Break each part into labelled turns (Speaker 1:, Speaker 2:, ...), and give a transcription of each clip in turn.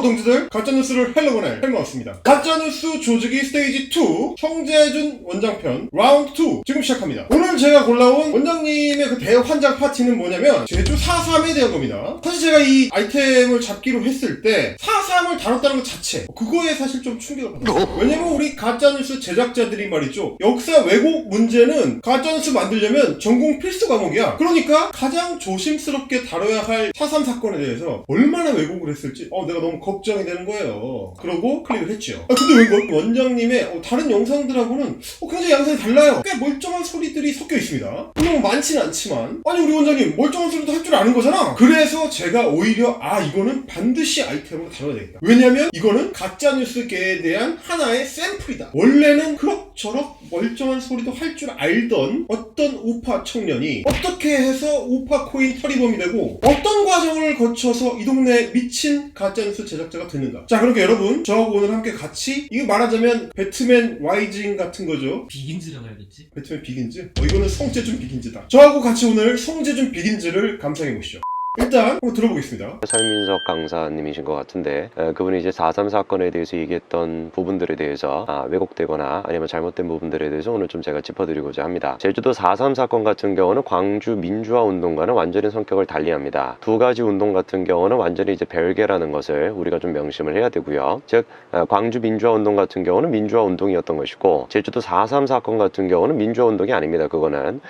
Speaker 1: 동지들, 가짜뉴스를 헬로 보낼 헬마우스입니다. 가짜뉴스 조직이 스테이지 2 성재준 원장편 라운드 2 지금 시작합니다. 오늘 제가 골라온 원장님의 그 대환장 파티는 뭐냐면 제주 4.3에 대한 겁니다. 사실 제가 이 아이템을 잡기로 했을 때 4.3을 다뤘다는 것 자체 그거에 사실 좀 충격을 받았어요. 왜냐면 우리 가짜뉴스 제작자들이 말이죠, 역사 왜곡 문제는 가짜뉴스 만들려면 전공 필수 과목이야. 그러니까 가장 조심스럽게 다뤄야 할 4.3 사건에 대해서 얼마나 왜곡을 했을지 내가 너무 걱정이 되는 거예요. 그러고 클릭을 했죠. 근데 웬걸 원장님의 다른 영상들하고는 굉장히 양상이 달라요. 꽤 멀쩡한 소리들이 섞여 있습니다. 물론 많지는 않지만, 아니 우리 원장님 멀쩡한 소리도 할 줄 아는 거잖아. 그래서 제가 오히려 이거는 반드시 아이템으로 다뤄야 되겠다. 왜냐면 이거는 가짜뉴스계에 대한 하나의 샘플이다. 원래는 그럭저럭 멀쩡한 소리도 할 줄 알던 어떤 우파 청년이 어떻게 해서 우파 코인 터리범이 되고 어떤 과정을 거쳐서 이 동네에 미친 가짜뉴스 제작자가 됐는가. 자, 그러니까 여러분 저하고 오늘 함께 같이, 이거 말하자면 배트맨 라이징 같은 거죠.
Speaker 2: 비긴즈라고 해야겠지?
Speaker 1: 배트맨 비긴즈? 이거는 성재준 비긴즈다. 저하고 같이 오늘 성재준 비긴즈를 감상해보시죠. 일단 한번 들어보겠습니다.
Speaker 3: 설민석 강사님이신 것 같은데, 그분이 이제 4.3 사건에 대해서 얘기했던 부분들에 대해서 왜곡되거나 아니면 잘못된 부분들에 대해서 오늘 좀 제가 짚어드리고자 합니다. 제주도 4.3 사건 같은 경우는 광주 민주화 운동과는 완전히 성격을 달리합니다. 두 가지 운동 같은 경우는 완전히 이제 별개라는 것을 우리가 좀 명심을 해야 되고요. 즉 광주 민주화 운동 같은 경우는 민주화 운동이었던 것이고, 제주도 4.3 사건 같은 경우는 민주화 운동이 아닙니다. 그거는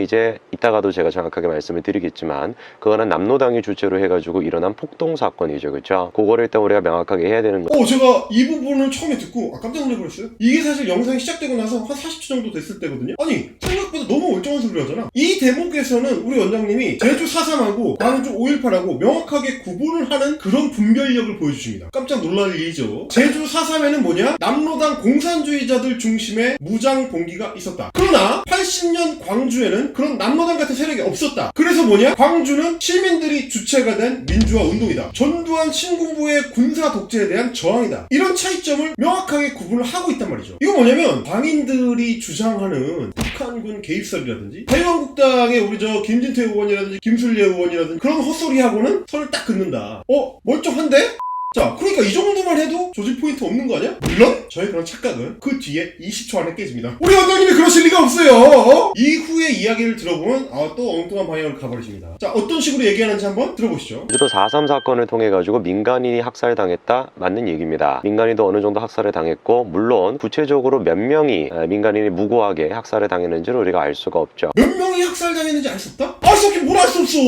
Speaker 3: 이제 이따가도 제가 정확하게 말씀을 드리겠지만, 그거는 남로당이 주체로 해가지고 일어난 폭동 사건이죠. 그렇죠? 그거를 일단 우리가 명확하게 해야 되는 거.
Speaker 1: 제가 이 부분을 처음에 듣고 깜짝 놀라버렸어요. 이게 사실 영상이 시작되고 나서 한 40초 정도 됐을 때거든요. 아니 생각보다 너무 멀쩡한 소리를 하잖아. 이 대목에서는 우리 원장님이 제주 4.3하고 광주 5.18하고 명확하게 구분을 하는 그런 분별력을 보여주십니다. 깜짝 놀랄 일이죠. 제주 4.3에는 뭐냐? 남로당 공산주의자들 중심의 무장 봉기가 있었다. 그러나 80년 광주에는 그런 남로당 같은 세력이 없었다. 그래서 뭐냐? 광주는 시민들이 주체가 된 민주화 운동이다. 전두환 신군부의 군사 독재에 대한 저항이다. 이런 차이점을 명확하게 구분을 하고 있단 말이죠. 이거 뭐냐면 당인들이 주장하는 북한군 개입설이라든지 자유한국당의 우리 김진태 의원이라든지 김술래 의원이라든지 그런 헛소리하고는 선을 딱 긋는다. 멀쩡한데? 자, 그러니까 이 정도만 해도 조직 포인트 없는 거 아니야? 물론 저의 그런 착각은 그 뒤에 20초 안에 깨집니다. 우리 원장님이 그러실 리가 없어요. 이후에 이야기를 들어보면 또 엉뚱한 방향으로 가버리십니다. 자, 어떤 식으로 얘기하는지 한번 들어보시죠.
Speaker 3: 제주도 4.3 사건을 통해 가지고 민간인이 학살당했다, 맞는 얘기입니다. 민간인도 어느 정도 학살을 당했고, 물론 구체적으로 몇 명이 민간인이 무고하게 학살을 당했는지를 우리가 알 수가 없죠.
Speaker 1: 몇 명이 학살당했는지 알 수 없다? 이렇게 뭘 알 수 없어.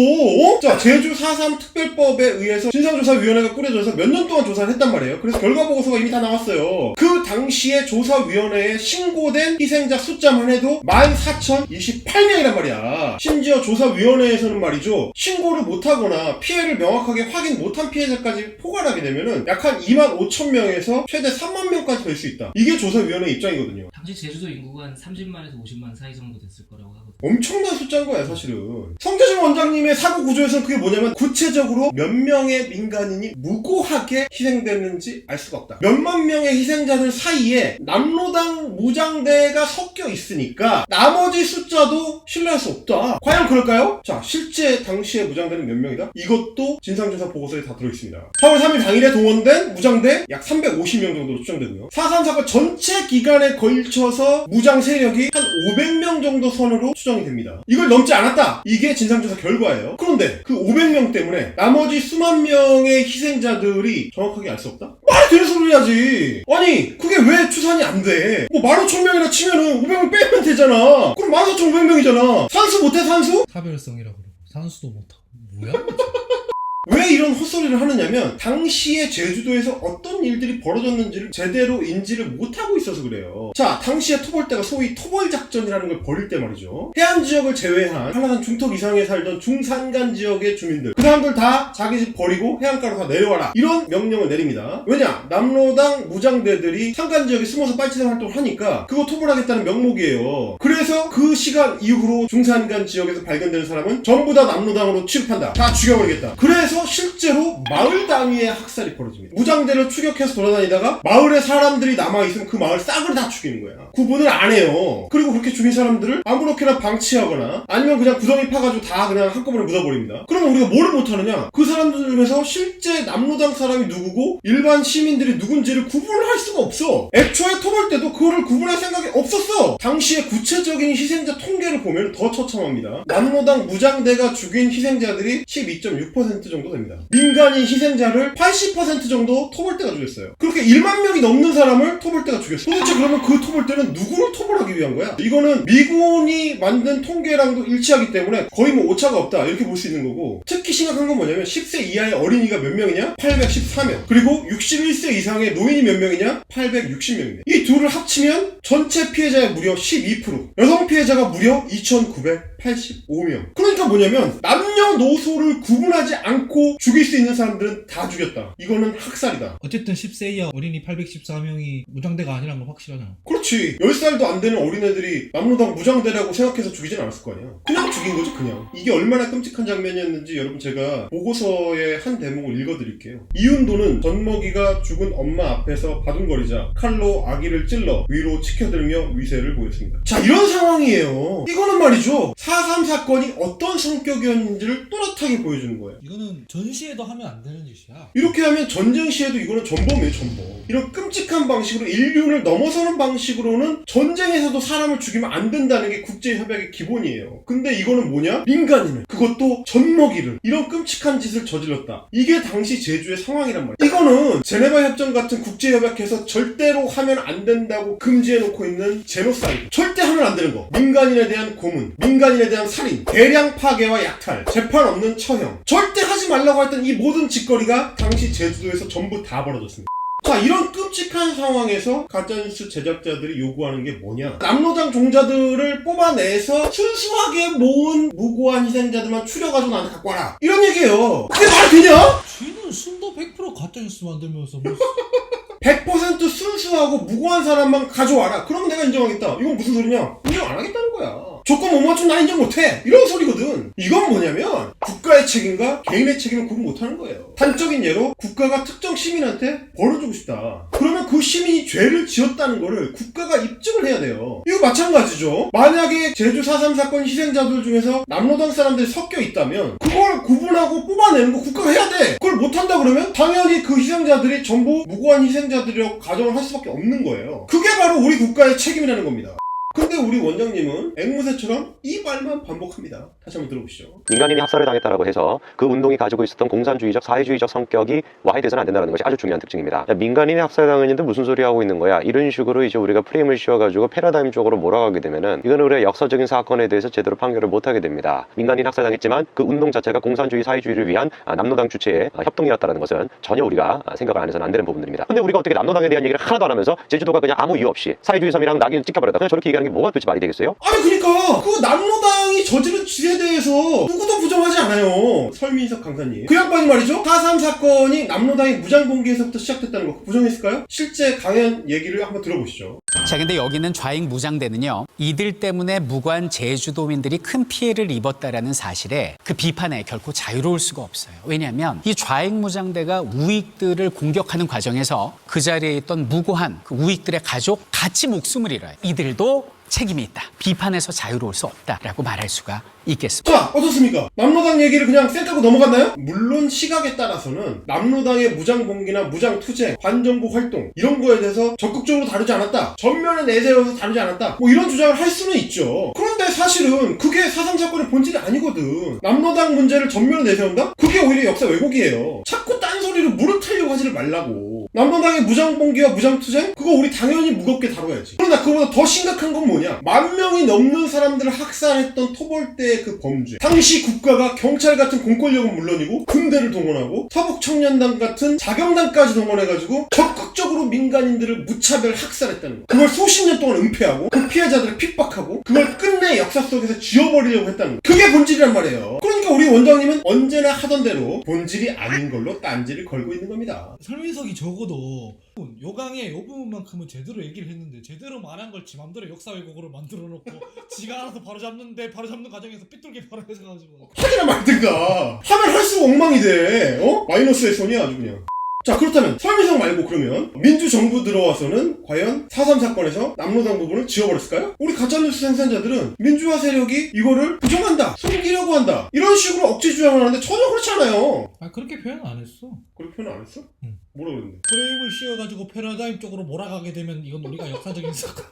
Speaker 1: 자, 제주 4.3 특별법에 의해서 진상조사위원회가 꾸려져서 몇 년 동안 조사를 했단 말이에요. 그래서 결과보고서가 이미 다 나왔어요. 그 당시에 조사위원회에 신고된 희생자 숫자만 해도 14,028명이란 말이야. 심지어 조사위원회에서는 말이죠, 신고를 못하거나 피해를 명확하게 확인 못한 피해자까지 포괄하게 되면은 약 한 25,000명에서 최대 30,000명까지 될 수 있다. 이게 조사위원회 입장이거든요.
Speaker 2: 당시 제주도 인구가 한 30만에서 50만 사이 정도 됐을 거라고 하거든요.
Speaker 1: 엄청난 숫자인 거야 사실은. 성재준 원장님의 사고 구조에서는 그게 뭐냐면 구체적으로 몇 명의 민간인이 무고하게 희생됐는지 알 수가 없다. 몇만 명의 희생자들 사이에 남로당 무장대가 섞여 있으니까 나머지 숫자도 신뢰할 수 없다. 과연 그럴까요? 자, 실제 당시에 무장대는 몇 명이다? 이것도 진상조사 보고서에 다 들어있습니다. 4월 3일 당일에 동원된 무장대 약 350명 정도로 추정되고요. 4.3 사건 전체 기간에 걸쳐서 무장 세력이 한 500명 정도 선으로 추정이 됩니다. 이걸 넘지 않았다. 이게 진상조사 결과예요. 그런데 그 500명 때문에 나머지 수만 명의 희생자들이 정확하게 알 수 없다? 말이 되는 소리 해야지. 아니 그게 왜 추산이 안 돼? 15,000명이나 치면은 500명 빼면 되잖아. 그럼 14,500명이잖아. 산수 못해 산수?
Speaker 4: 사별성이라고 그러고 산수도 못하고 뭐야?
Speaker 1: 왜 이런 헛소리를 하느냐면 당시에 제주도에서 어떤 일들이 벌어졌는지를 제대로 인지를 못하고 있어서 그래요. 자, 당시에 토벌대가 소위 토벌작전이라는 걸 벌일 때 말이죠, 해안 지역을 제외한 한라산 중턱 이상에 살던 중산간 지역의 주민들, 그 사람들 다 자기 집 버리고 해안가로 다 내려와라, 이런 명령을 내립니다. 왜냐? 남로당 무장대들이 산간 지역에 숨어서 빨치산 활동을 하니까 그거 토벌하겠다는 명목이에요. 그래서 그 시간 이후로 중산간 지역에서 발견되는 사람은 전부 다 남로당으로 취급한다. 다 죽여버리겠다. 그래서 실제 실제로 마을 단위의 학살이 벌어집니다. 무장대를 추격해서 돌아다니다가 마을에 사람들이 남아있으면 그 마을 싹을 다 죽이는 거야. 구분을 안 해요. 그리고 그렇게 죽인 사람들을 아무렇게나 방치하거나 아니면 그냥 구덩이 파가지고 다 그냥 한꺼번에 묻어버립니다. 그러면 우리가 뭐를 못하느냐? 그 사람들 중에서 실제 남로당 사람이 누구고 일반 시민들이 누군지를 구분을 할 수가 없어. 애초에 토벌 때도 그거를 구분할 생각이 없었어. 당시의 구체적인 희생자 통계를 보면 더 처참합니다. 남로당 무장대가 죽인 희생자들이 12.6% 정도 됩니다. 민간인 희생자를 80% 정도 토벌대가 죽였어요. 그렇게 1만 명이 넘는 사람을 토벌대가 죽였어. 도대체 그러면 그 토벌대는 누구를 토벌하기 위한 거야? 이거는 미군이 만든 통계랑도 일치하기 때문에 거의 뭐 오차가 없다 이렇게 볼 수 있는 거고, 특히 심각한 건 뭐냐면 10세 이하의 어린이가 몇 명이냐? 814명. 그리고 61세 이상의 노인이 몇 명이냐? 860명입니다. 이 둘을 합치면 전체 피해자의 무려 12%, 여성 피해자가 무려 2,985명. 그러니까 뭐냐면 남녀노소를 구분하지 않고 죽일 수 있는 사람들은 다 죽였다. 이거는 학살이다.
Speaker 4: 어쨌든 10세 이하 어린이 814명이 무장대가 아니란 건 확실하잖아.
Speaker 1: 그렇지. 10살도 안 되는 어린애들이 남로당 무장대라고 생각해서 죽이진 않았을 거 아니야. 그냥 죽인 거죠, 그냥. 이게 얼마나 끔찍한 장면이었는지 여러분 제가 보고서의 한 대목을 읽어드릴게요. 이윤도는 젖먹이가 죽은 엄마 앞에서 바둥거리자 칼로 아기를 찔러 위로 치켜들며 위세를 보였습니다. 자, 이런 상황이에요. 이거는 말이죠, 4.3 사건이 어떤 성격이었는지를 또렷하게 보여주는 거예요.
Speaker 4: 이거는 전시에도 하면 안 되는 짓이야.
Speaker 1: 이렇게 하면 전쟁 시에도 이거는 전범이에요, 전범. 이런 끔찍한 방식으로 인륜을 넘어서는 방식으로는 전쟁에서도 사람을 죽이면 안 된다는 게 국제협약의 기본이에요. 근데 이거는 뭐냐? 민간인을, 그것도 젖먹이를, 이런 끔찍한 짓을 저질렀다. 이게 당시 제주의 상황이란 말이야. 이거는 제네바 협정 같은 국제협약에서 절대로 하면 안 된다고 금지해놓고 있는 제노사이드. 절대 하면 안 되는 거. 민간인에 대한 고문, 민간인에 대한 살인, 대량 파괴와 약탈, 재판 없는 처형. 절대 하지 말라고 했던 이 모든 짓거리가 당시 제주도에서 전부 다 벌어졌습니다. 자, 이런 끔찍한 상황에서 가짜뉴스 제작자들이 요구하는 게 뭐냐? 남로당 종자들을 뽑아내서 순수하게 모은 무고한 희생자들만 추려가지고 나한테 갖고 와라, 이런 얘기예요. 그게 말이 되냐?
Speaker 4: 쥐는 순도 100% 가짜뉴스 만들면서 뭐
Speaker 1: 100% 순수하고 무고한 사람만 가져와라, 그러면 내가 인정하겠다. 이건 무슨 소리냐? 인정 안 하겠다는 거야. 조건 못 맞추면 나 인정 못해, 이런 소리거든. 이건 뭐냐면 국가의 책임과 개인의 책임을 구분 못하는 거예요. 단적인 예로 국가가 특정 시민한테 벌을 주고 싶다. 그러면 그 시민이 죄를 지었다는 거를 국가가 입증을 해야 돼요. 이거 마찬가지죠. 만약에 제주 4.3 사건 희생자들 중에서 남로당 사람들이 섞여 있다면 그걸 구분하고 뽑아내는 거 국가가 해야 돼. 그걸 못한다 그러면 당연히 그 희생자들이 전부 무고한 희생자들이라고 가정을 할 수밖에 없는 거예요. 그게 바로 우리 국가의 책임이라는 겁니다. 근데 우리 원장님은 앵무새처럼 이 말만 반복합니다. 다시 한번 들어보시죠.
Speaker 3: 민간인이 학살을 당했다라고 해서 그 운동이 가지고 있었던 공산주의적, 사회주의적 성격이 와해돼서는 안 된다는 것이 아주 중요한 특징입니다. 야, 민간인이 학살당했는데 무슨 소리 하고 있는 거야? 이런 식으로 이제 우리가 프레임을 씌워가지고 패러다임 쪽으로 몰아가게 되면은 이거는 우리가 역사적인 사건에 대해서 제대로 판결을 못하게 됩니다. 민간인 학살당했지만 그 운동 자체가 공산주의, 사회주의를 위한 남로당 주체의 협동이었다는 것은 전혀 우리가 생각을 안 해서는 안 되는 부분들입니다. 근데 우리가 어떻게 남로당에 대한 얘기를 하나도 안 하면서 제주도가 그냥 아무 이유 없이 사회주의 섬이랑 낙인 찍혀버렸다, 그냥 저렇게 얘기하는 게 뭐가 도대체 말이 되겠어요?
Speaker 1: 아니 그니까 그 남로당이 저지른 짓에 대해서 누구도 부정하지 않아요. 설민석 강사님, 그 양반이 말이죠, 4.3 사건이 남로당의 무장봉기에서부터 시작됐다는 거 부정했을까요? 실제 강연 얘기를 한번 들어보시죠.
Speaker 5: 자, 근데 여기는 좌익 무장대는요, 이들 때문에 무고한 제주도민들이 큰 피해를 입었다라는 사실에 그 비판에 결코 자유로울 수가 없어요. 왜냐하면 이 좌익 무장대가 우익들을 공격하는 과정에서 그 자리에 있던 무고한 그 우익들의 가족 같이 목숨을 잃어요. 이들도 책임이 있다, 비판에서 자유로울 수 없다라고 말할 수가 있겠습니다.
Speaker 1: 자, 어떻습니까? 남로당 얘기를 그냥 쌩 까고 넘어갔나요? 물론 시각에 따라서는 남로당의 무장봉기나 무장투쟁, 반정부 활동 이런 거에 대해서 적극적으로 다루지 않았다, 전면에 내세워서 다루지 않았다, 뭐 이런 주장을 할 수는 있죠. 그런데 사실은 그게 4.3 사건의 본질이 아니거든. 남로당 문제를 전면에 내세운다? 그게 오히려 역사 왜곡이에요. 자꾸 딴소리를 무릇하려고 하지를 말라고. 남로당의 무장봉기와 무장투쟁? 그거 우리 당연히 무겁게 다뤄야지. 그러나 그보다 더 심각한 건 뭐냐? 10,000명이 넘는 사람들을 학살했던 토벌대의 그 범죄. 당시 국가가 경찰 같은 공권력은 물론이고 군대를 동원하고 서북청년단 같은 자경단까지 동원해가지고 적극적으로 민간인들을 무차별 학살했다는 거. 그걸 수십 년 동안 은폐하고 그 피해자들을 핍박하고 그걸 끝내 역사 속에서 지워버리려고 했다는 거. 그게 본질이란 말이에요. 그러니까 우리 원장님은 언제나 하던 대로 본질이 아닌 걸로 딴지를 걸고 있는 겁니다.
Speaker 4: 설민석이 적어도 적어도 요강의 요 부분만큼은 제대로 얘기를 했는데 제대로 말한 걸 지 맘대로 역사 왜곡으로 만들어 놓고 지가 알아서 바로 잡는데 바로 잡는 과정에서 삐뚤게 바로 해서가지고
Speaker 1: 하지나 말든가. 하면 할수록 엉망이 돼. 마이너스의 손이야 아주 그냥. 자, 그렇다면 설미성 말고 그러면 민주정부 들어와서는 과연 4.3 사건에서 남로당 부분을 지워버렸을까요? 우리 가짜뉴스 생산자들은 민주화 세력이 이거를 부정한다, 숨기려고 한다, 이런 식으로 억지 주장을 하는데 전혀 그렇지 않아요.
Speaker 4: 아 그렇게 표현 안 했어.
Speaker 1: 그렇게 표현 안 했어?
Speaker 4: 응.
Speaker 1: 뭐라 그랬는데?
Speaker 4: 프레임을 씌워가지고 패러다임 쪽으로 몰아가게 되면 이건 우리가 역사적인 사건.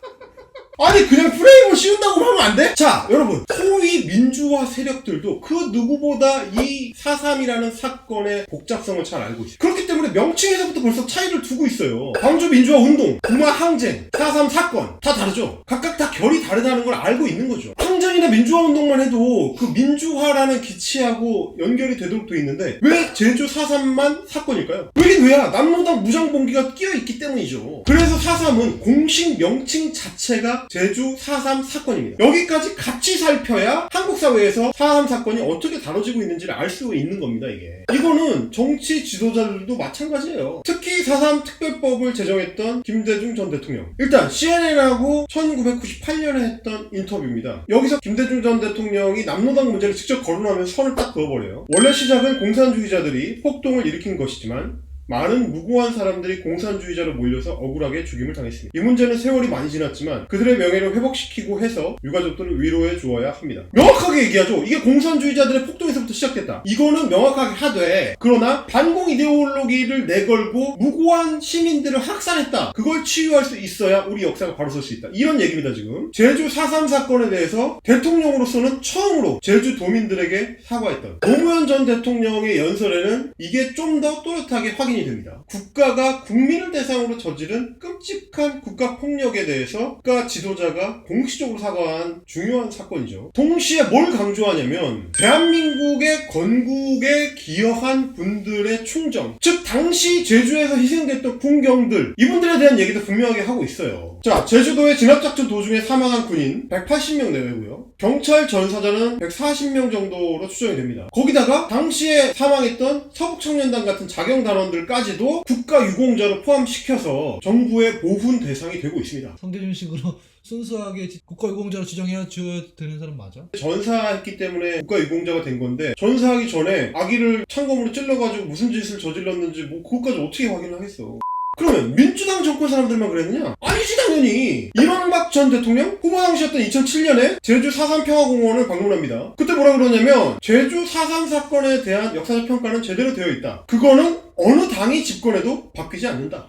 Speaker 1: 아니 그냥 프레임을 씌운다고 하면 안 돼? 자, 여러분, 소위 민주화 세력들도 그 누구보다 이 4.3이라는 사건의 복잡성을 잘 알고 있어요. 그렇기 때문에 명칭에서부터 벌써 차이를 두고 있어요. 광주 민주화 운동, 부마 항쟁, 4.3 사건 다 다르죠. 각각 다 결이 다르다는 걸 알고 있는 거죠. 항쟁이나 민주화 운동만 해도 그 민주화라는 기치하고 연결이 되도록 돼 있는데 왜 제주 4.3만 사건일까요? 왜긴 왜야? 남로당 무장봉기가 끼어있기 때문이죠. 그래서 4.3은 공식 명칭 자체가 제주 4.3 사건입니다. 여기까지 같이 살펴야 한국 사회에서 4.3 사건이 어떻게 다뤄지고 있는지를 알 수 있는 겁니다. 이거는 정치 지도자들도 마찬가지예요. 특히 4.3 특별법을 제정했던 김대중 전 대통령, 일단 CNN하고 1998년에 했던 인터뷰입니다. 여기서 김대중 전 대통령이 남로당 문제를 직접 거론하면서 선을 딱 그어버려요. 원래 시작은 공산주의자들이 폭동을 일으킨 것이지만 많은 무고한 사람들이 공산주의자로 몰려서 억울하게 죽임을 당했습니다. 이 문제는 세월이 많이 지났지만 그들의 명예를 회복시키고 해서 유가족들을 위로해 주어야 합니다. 명확하게 얘기하죠. 이게 공산주의자들의 폭동에서부터 시작됐다. 이거는 명확하게 하되, 그러나 반공 이데올로기를 내걸고 무고한 시민들을 학살했다. 그걸 치유할 수 있어야 우리 역사가 바로 설 수 있다. 이런 얘기입니다. 지금 제주 4.3 사건에 대해서 대통령으로서는 처음으로 제주도민들에게 사과했던 노무현 전 대통령의 연설에는 이게 좀 더 또렷하게 확인이 됩니다. 국가가 국민을 대상으로 저지른 끔찍한 국가폭력에 대해서 국가 지도자가 공식적으로 사과한 중요한 사건이죠. 동시에 뭘 강조하냐면 대한민국의 건국에 기여한 분들의 충정, 즉 당시 제주에서 희생됐던 군경들, 이분들에 대한 얘기도 분명하게 하고 있어요. 자, 제주도의 진압작전 도중에 사망한 군인 180명 내외고요. 경찰 전사자는 140명 정도로 추정이 됩니다. 거기다가 당시에 사망했던 서북청년단 같은 자경단원들까지도 국가유공자로 포함시켜서 정부의 보훈 대상이 되고 있습니다.
Speaker 4: 성대준식으로 순수하게 국가유공자로 지정해야 줘야 되는 사람 맞아?
Speaker 1: 전사했기 때문에 국가유공자가 된 건데, 전사하기 전에 아기를 창검으로 찔러가지고 무슨 짓을 저질렀는지 그것까지 어떻게 확인을 하겠어. 그러면 민주당 정권 사람들만 그랬느냐? 아니지 당연히. 이명박 전 대통령 후보 당시였던 2007년에 제주 4.3 평화공원을 방문합니다. 그때 뭐라 그러냐면 제주 4.3 사건에 대한 역사적 평가는 제대로 되어 있다. 그거는 어느 당이 집권해도 바뀌지 않는다.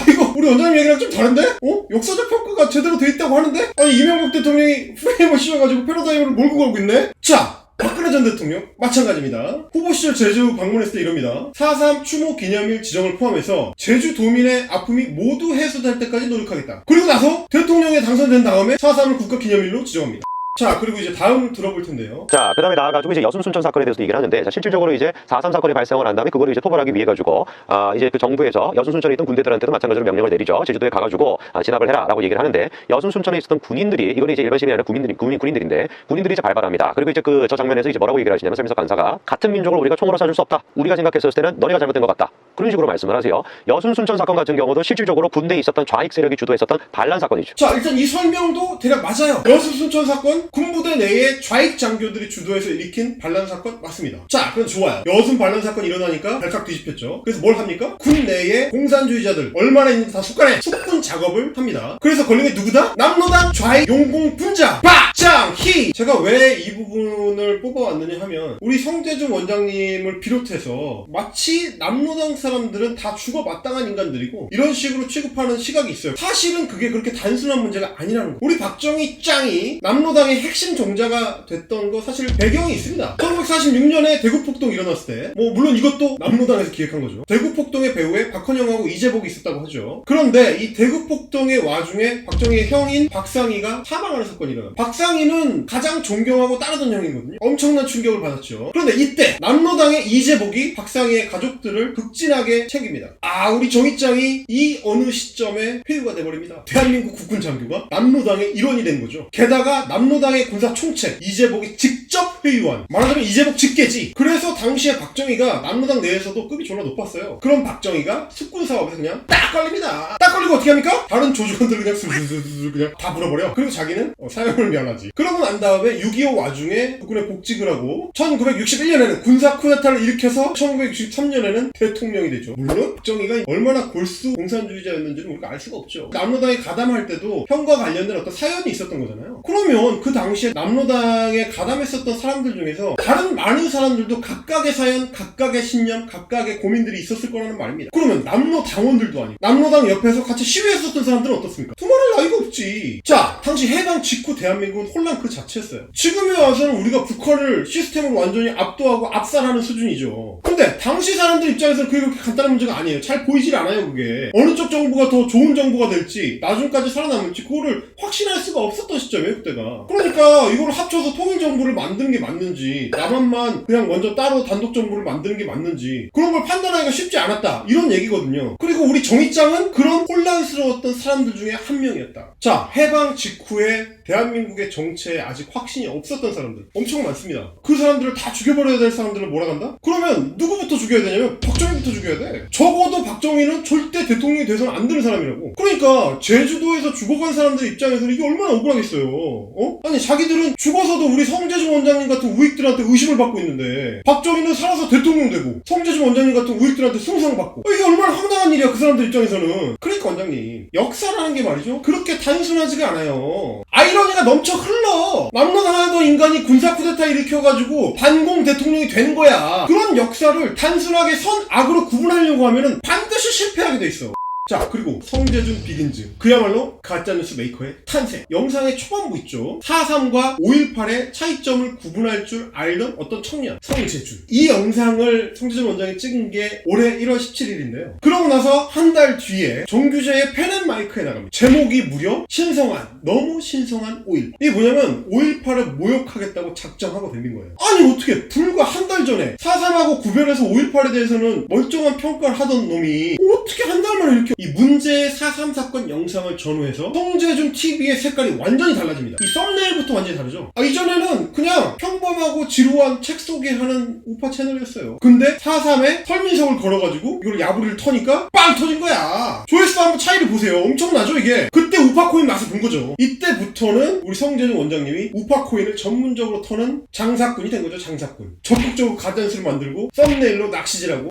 Speaker 1: 이거 우리 원장님 얘기랑 좀 다른데? 역사적 평가가 제대로 되어 있다고 하는데? 아니 이명박 대통령이 프레임을 씌워가지고 패러다임을 몰고 가고 있네? 자, 박근혜 전 대통령 마찬가지입니다. 후보 시절 제주 방문했을 때 이럽니다. 4.3 추모 기념일 지정을 포함해서 제주도민의 아픔이 모두 해소될 때까지 노력하겠다. 그리고 나서 대통령에 당선된 다음에 4.3을 국가기념일로 지정합니다. 자, 그리고 이제 다음 들어볼 텐데요.
Speaker 3: 자, 그 다음에 나아가지고 이제 여순 순천 사건에 대해서도 얘기를 하는데, 자, 실질적으로 이제 4.3 사건이 발생을 한 다음에 그거를 이제 토벌하기 위해 가지고, 이제 그 정부에서 여순 순천에 있던 군대들한테도 마찬가지로 명령을 내리죠. 제주도에 가가지고, 진압을 해라 라고 얘기를 하는데, 여순 순천에 있었던 군인들이, 이거는 이제 일반 시민이 아니라 군인들인데, 군인들이 이제 발발합니다. 그리고 이제 저 장면에서 이제 뭐라고 얘기를 하시냐면, 설민석 간사가, 같은 민족을 우리가 총으로 쏴줄 수 없다. 우리가 생각했을 때는 너네가 잘못된 것 같다. 그런 식으로 말씀을 하세요. 여순 순천 사건 같은 경우도 실질적으로 군대에 있었던 좌익 세력이 주도했었던 반란 사건이죠.
Speaker 1: 자, 일단 이 설명도 대략 맞아요. 여순 순천 사건, 군부대 내에 좌익 장교들이 주도해서 일으킨 반란 사건 맞습니다. 자, 그럼 좋아요. 여순 반란 사건이 일어나니까 발칵 뒤집혔죠. 그래서 뭘 합니까? 군 내에 공산주의자들 얼마나 있는지 다 숙간에 숙분 작업을 합니다. 그래서 걸린 게 누구다? 남로당 좌익 용공 분자 박장희. 제가 왜 이 부분을 뽑아왔느냐 하면, 우리 성대중 원장님을 비롯해서 마치 남로당 사람들은 다 죽어 마땅한 인간들이고 이런 식으로 취급하는 시각이 있어요. 사실은 그게 그렇게 단순한 문제가 아니라는 거. 우리 박정희 짱이 남로당의 핵심 종자가 됐던 거 사실 배경이 있습니다. 1946년에 대구폭동이 일어났을 때, 물론 이것도 남로당에서 기획한 거죠. 대구폭동의 배후에 박헌영하고 이재복이 있었다고 하죠. 그런데 이 대구폭동의 와중에 박정희의 형인 박상희가 사망하는 사건이 일어나요. 박상희는 가장 존경하고 따르던 형이거든요. 엄청난 충격을 받았죠. 그런데 이때 남로당의 이재복이 박상희의 가족들을 극진하게 확실하게 챙깁니다. 우리 정의장이 이 어느 시점에 회유가 돼버립니다. 대한민국 국군 장교가 남로당의 일원이 된 거죠. 게다가 남로당의 군사 총책 이재복이 직접 회유한, 말하자면 이재복 직계지. 그래서 당시에 박정희가 남로당 내에서도 급이 졸라 높았어요. 그럼 박정희가 숙군 사업에서 그냥 딱 걸립니다. 딱 걸리고 어떻게 합니까? 다른 조직원들 그냥 슬슬슬 그냥 다 물어버려. 그리고 자기는 사형을 면하지. 그러고 난 다음에 6.25 와중에 국군에 복직을 하고 1961년에는 군사 쿠데타를 일으켜서 1963년에는 대통령이 되죠. 물론 박정희가 얼마나 골수 공산주의자였는지는 우리가 알 수가 없죠. 남로당에 가담할 때도 형과 관련된 어떤 사연이 있었던 거잖아요. 그러면 그 당시에 남로당에 가담했었던 사람들 중에서 다른 많은 사람들도 각각의 사연, 각각의 신념, 각각의 고민들이 있었을 거라는 말입니다. 그러면 남로 당원들도 아니고 남로당 옆에서 같이 시위했었던 사람들은 어떻습니까? 두말할 나위가 없지. 자, 당시 해방 직후 대한민국은 혼란 그 자체였어요. 지금에 와서는 우리가 북한을 시스템으로 완전히 압도하고 압살하는 수준이죠. 근데 당시 사람들 입장에서는 그게 그렇게 간단한 문제가 아니에요. 잘 보이질 않아요. 그게 어느 쪽 정부가 더 좋은 정부가 될지 나중까지 살아남을지 그거를 확신할 수가 없었던 시점이에요. 그때가. 그러니까 이걸 합쳐서 통일정부를 만드는 게 맞는지, 남한만 그냥 먼저 따로 단독정부를 만드는 게 맞는지, 그런 걸 판단하기가 쉽지 않았다, 이런 얘기거든요. 그리고 우리 정의장은 그런 혼란스러웠던 사람들 중에 한 명이었다. 자, 해방 직후에 대한민국의 정체에 아직 확신이 없었던 사람들 엄청 많습니다. 그 사람들을 다 죽여버려야 될 사람들을 몰아간다? 그러면 누구부터 죽여야 되냐면 박정희부터 죽여야 돼. 적어도 박정희는 절대 대통령이 돼서는 안 되는 사람이라고. 그러니까 제주도에서 죽어간 사람들 입장에서는 이게 얼마나 억울하겠어요. 아니 자기들은 죽어서도 우리 성재준 원장님 같은 우익들한테 의심을 받고 있는데 박정희는 살아서 대통령 되고 성재준 원장님 같은 우익들한테 숭상받고, 이게 얼마나 황당한 일이야 그 사람들 입장에서는. 그러니까 원장님, 역사라는 게 말이죠, 그렇게 단순하지가 않아요. 아이러니가 넘쳐 흘러. 남로당하던 인간이 군사 쿠데타 일으켜가지고 반공 대통령이 된 거야. 그런 역사를 단순하게 선악으로 구분하려고 하면은 반드시 실패하게 돼 있어. 자, 그리고 성재준 비긴즈, 그야말로 가짜뉴스 메이커의 탄생. 영상의 초반부 있죠. 4.3과 5.18의 차이점을 구분할 줄 알던 어떤 청년, 성재준. 이 영상을 성재준 원장이 찍은 게 올해 1월 17일인데요 그러고 나서 한 달 뒤에 정규제의 펜앤마이크에 나갑니다. 제목이 무려 신성한, 너무 신성한 5.18. 이게 뭐냐면 5.18을 모욕하겠다고 작정하고 덤빈 거예요. 아니 어떻게 불과 한 달 전에 4.3하고 구별해서 5.18에 대해서는 멀쩡한 평가를 하던 놈이 어떻게 한 달 만에 이렇게 이 문제의 4.3 사건 영상을 전후해서 성재준 TV의 색깔이 완전히 달라집니다. 이 썸네일부터 완전히 다르죠. 이전에는 그냥 평범하고 지루한 책 소개하는 우파 채널이었어요. 근데 4.3에 설민석을 걸어가지고 이걸 야부리를 터니까 빵 터진 거야. 조회수 한번 차이를 보세요. 엄청나죠 이게. 그때 우파코인 맛을 본 거죠. 이때부터는 우리 성재준 원장님이 우파코인을 전문적으로 터는 장사꾼이 된 거죠. 장사꾼. 적극적으로 가짜뉴스를 만들고 썸네일로 낚시질하고.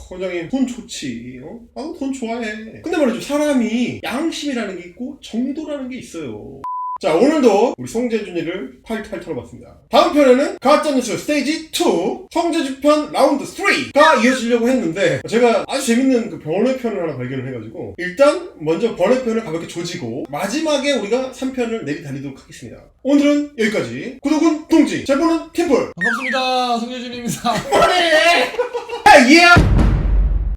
Speaker 1: 원장님 돈 좋지. 나도 돈 좋아해. 근데 말이죠, 사람이 양심이라는 게 있고 정도라는 게 있어요. 자, 오늘도 우리 성재준이를 탈탈 털어봤습니다. 다음 편에는 가짜뉴스 스테이지 2 성재준 편 라운드 3가 이어지려고 했는데 제가 아주 재밌는 그 번외편을 하나 발견을 해가지고 일단 먼저 번외편을 가볍게 조지고 마지막에 우리가 3편을 내리달리도록 하겠습니다. 오늘은 여기까지. 구독은 동지, 제보는 팀플.
Speaker 4: 반갑습니다. 성재준입니다.
Speaker 1: 뭐래? 예!